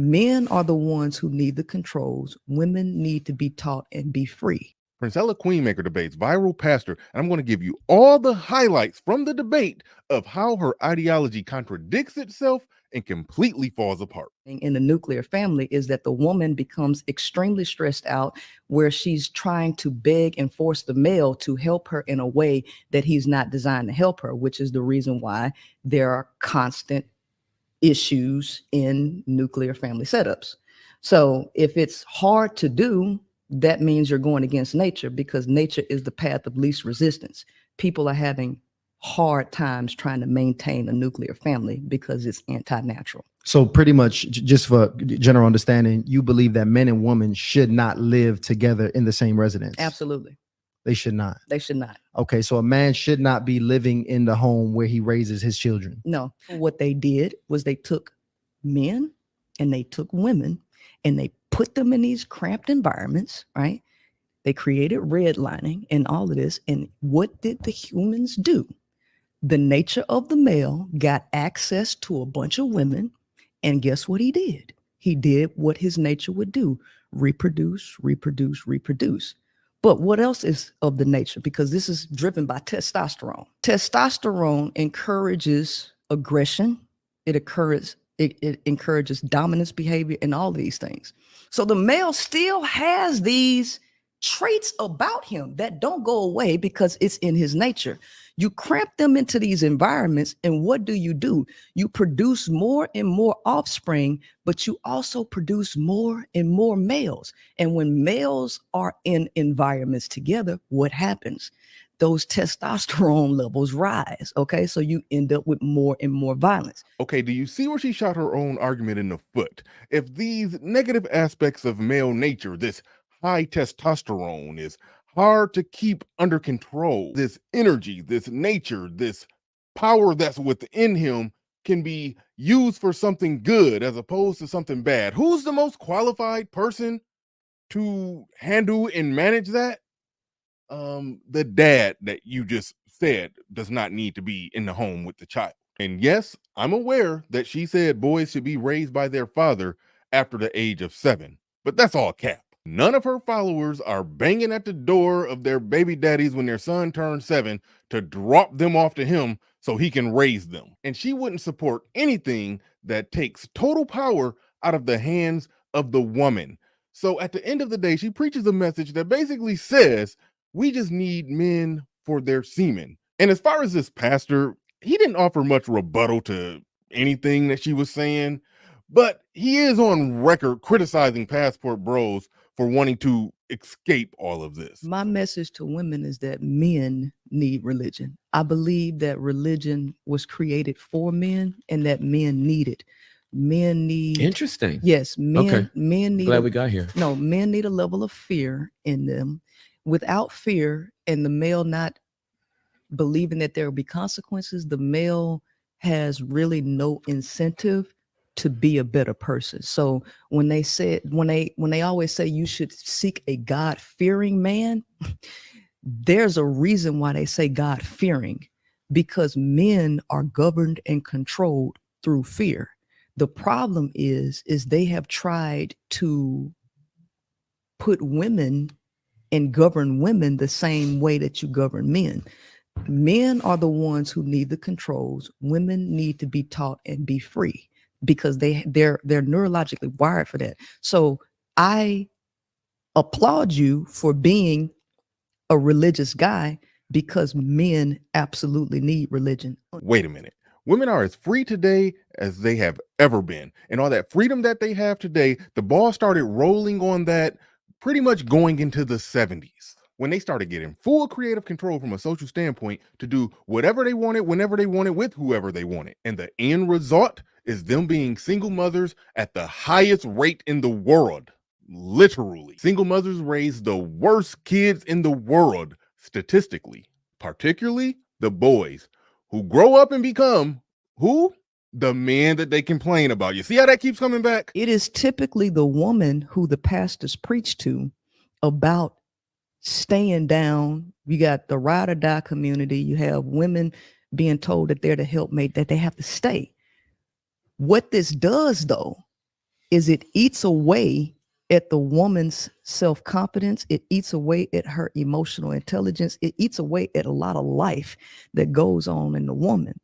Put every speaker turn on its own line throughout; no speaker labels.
Men are the ones who need the controls. Women need to be taught and be free.
Princella Queenmaker debates viral pastor, and I'm going to give you all the highlights from the debate of how her ideology contradicts itself and completely falls apart.
In the nuclear family is that the woman becomes extremely stressed out, where she's trying to beg and force the male to help her in a way that he's not designed to help her, which is the reason why there are constant issues in nuclear family setups. So if it's hard to do, that means you're going against nature, because nature is the path of least resistance. People are having hard times trying to maintain a nuclear family because it's anti-natural.
So pretty much, just for general understanding, you believe that men and women should not live together in the same residence?
Absolutely.
They should not.
They should not.
Okay, so a man should not be living in the home where he raises his children.
No. What they did was they took men and they took women and they put them in these cramped environments, right? They created redlining and all of this. And what did the humans do? The nature of the male got access to a bunch of women. And guess what he did? He did what his nature would do: reproduce, reproduce, reproduce. But what else is of the nature? Because this is driven by testosterone. Testosterone encourages aggression. It encourages dominance behavior and all these things. So the male still has these traits about him that don't go away because it's in his nature. You cramp them into these environments, and what do? You produce more and more offspring, but you also produce more and more males. And when males are in environments together, what happens? Those testosterone levels rise. Okay, so you end up with more and more violence.
Okay, do you see where she shot her own argument in the foot? If these negative aspects of male nature, this high testosterone, is hard to keep under control, this energy, this nature, this power that's within him can be used for something good as opposed to something bad, who's the most qualified person to handle and manage that? The dad that you just said does not need to be in the home with the child. And yes, I'm aware that she said boys should be raised by their father after the age of 7, but that's all cap. None of her followers are banging at the door of their baby daddies when their son turns 7 to drop them off to him so he can raise them. And she wouldn't support anything that takes total power out of the hands of the woman. So at the end of the day, she preaches a message that basically says, we just need men for their semen. And as far as this pastor, he didn't offer much rebuttal to anything that she was saying, but he is on record criticizing Passport Bros for wanting to escape all of this.
My message to women is that men need religion. I believe that religion was created for men and that men need it. Men need...
Interesting.
Yes, men.
Okay.
Men need...
Glad we got here.
No, men need a level of fear in them. Without fear and the male not believing that there will be consequences, the male has really no incentive to be a better person. So when they always say you should seek a God-fearing man, there's a reason why they say God-fearing, because men are governed and controlled through fear. The problem is they have tried to put women and govern women the same way that you govern men. Men are the ones who need the controls. Women need to be taught and be free because they're neurologically wired for that. So I applaud you for being a religious guy, because men absolutely need religion.
Wait a minute. Women are as free today as they have ever been. And all that freedom that they have today, the ball started rolling on that pretty much going into the 70s, when they started getting full creative control from a social standpoint to do whatever they wanted, whenever they wanted, with whoever they wanted. And the end result is them being single mothers at the highest rate in the world. Literally. Single mothers raise the worst kids in the world statistically, particularly the boys, who grow up and become who? The man that they complain about. You see how that keeps coming back?
It is typically the woman who the pastors preach to about staying down. You got the ride or die community. You have women being told that they're the helpmate, that they have to stay. What this does, though, is it eats away at the woman's self-confidence. It eats away at her emotional intelligence. It eats away at a lot of life that goes on in the woman.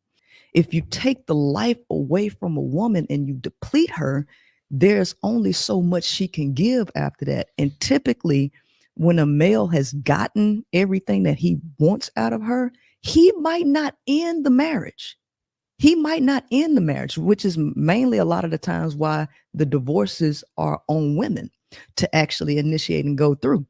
If you take the life away from a woman and you deplete her, there's only so much she can give after that. And typically, when a male has gotten everything that he wants out of her, he might not end the marriage. He might not end the marriage, which is mainly a lot of the times why the divorces are on women to actually initiate and go through.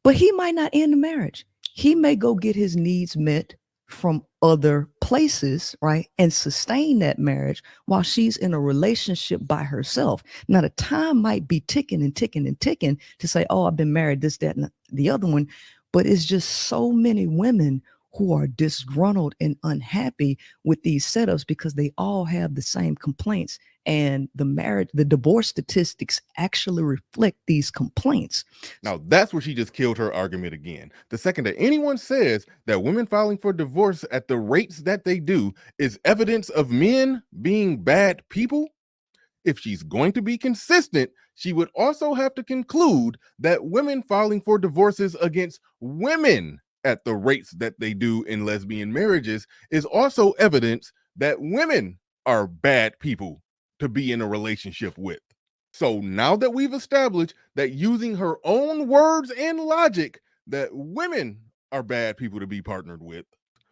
But he might not end the marriage. He may go get his needs met from other places, right? And sustain that marriage while she's in a relationship by herself. Now, the time might be ticking and ticking and ticking to say, oh, I've been married, this, that, and the other one. But it's just so many women who are disgruntled and unhappy with these setups because they all have the same complaints. And the divorce statistics actually reflect these complaints.
Now, that's where she just killed her argument again. The second that anyone says that women filing for divorce at the rates that they do is evidence of men being bad people, if she's going to be consistent, she would also have to conclude that women filing for divorces against women at the rates that they do in lesbian marriages is also evidence that women are bad people to be in a relationship with. So now that we've established that using her own words and logic that women are bad people to be partnered with,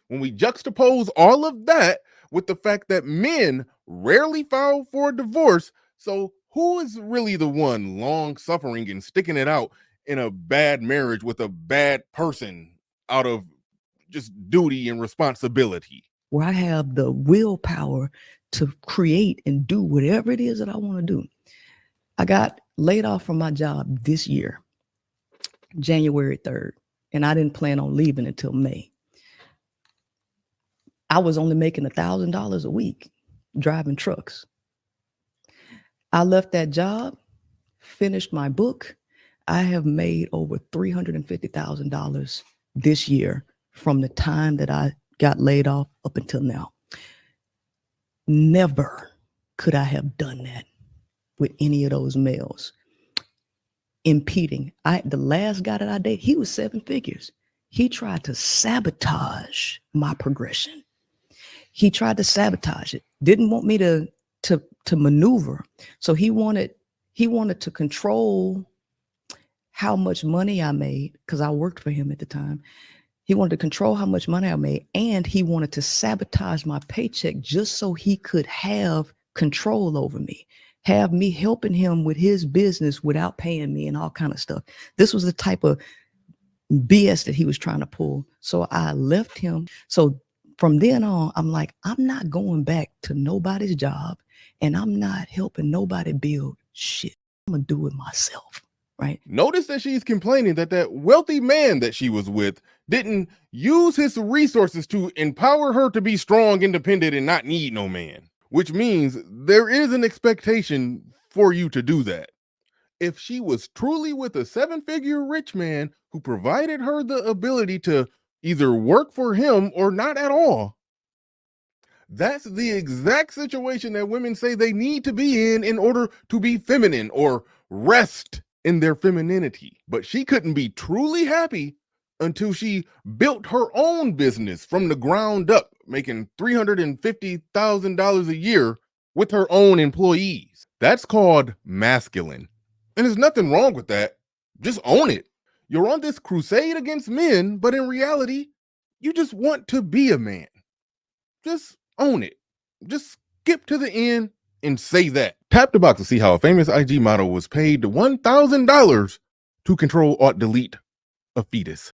when we juxtapose all of that with the fact that men rarely file for a divorce, so who is really the one long suffering and sticking it out in a bad marriage with a bad person out of just duty and responsibility?
Where I have the willpower to create and do whatever it is that I want to do. I got laid off from my job this year, January 3rd, and I didn't plan on leaving until May. I was only making $1,000 a week driving trucks. I left that job, finished my book. I have made over $350,000 this year from the time that I got laid off up until now. Never could I have done that with any of those males impeding. The last guy that I dated, he was 7 figures. He tried to sabotage my progression. He tried to sabotage it. Didn't want me to maneuver. So he wanted to control how much money I made because I worked for him at the time. He wanted to control how much money I made, and he wanted to sabotage my paycheck just so he could have control over me, have me helping him with his business without paying me and all kind of stuff. This was the type of BS that he was trying to pull. So I left him. So from then on, I'm like, I'm not going back to nobody's job, and I'm not helping nobody build shit. I'm gonna do it myself. Right.
Notice that she's complaining that wealthy man that she was with didn't use his resources to empower her to be strong, independent, and not need no man, which means there is an expectation for you to do that. If she was truly with a 7-figure rich man who provided her the ability to either work for him or not at all, that's the exact situation that women say they need to be in order to be feminine or rest in their femininity. But she couldn't be truly happy until she built her own business from the ground up, making $350,000 a year with her own employees. That's called masculine. And there's nothing wrong with that. Just own it. You're on this crusade against men, but in reality, you just want to be a man. Just own it. Just skip to the end and say that. Tap the box to see how a famous IG model was paid $1,000 to control or delete a fetus.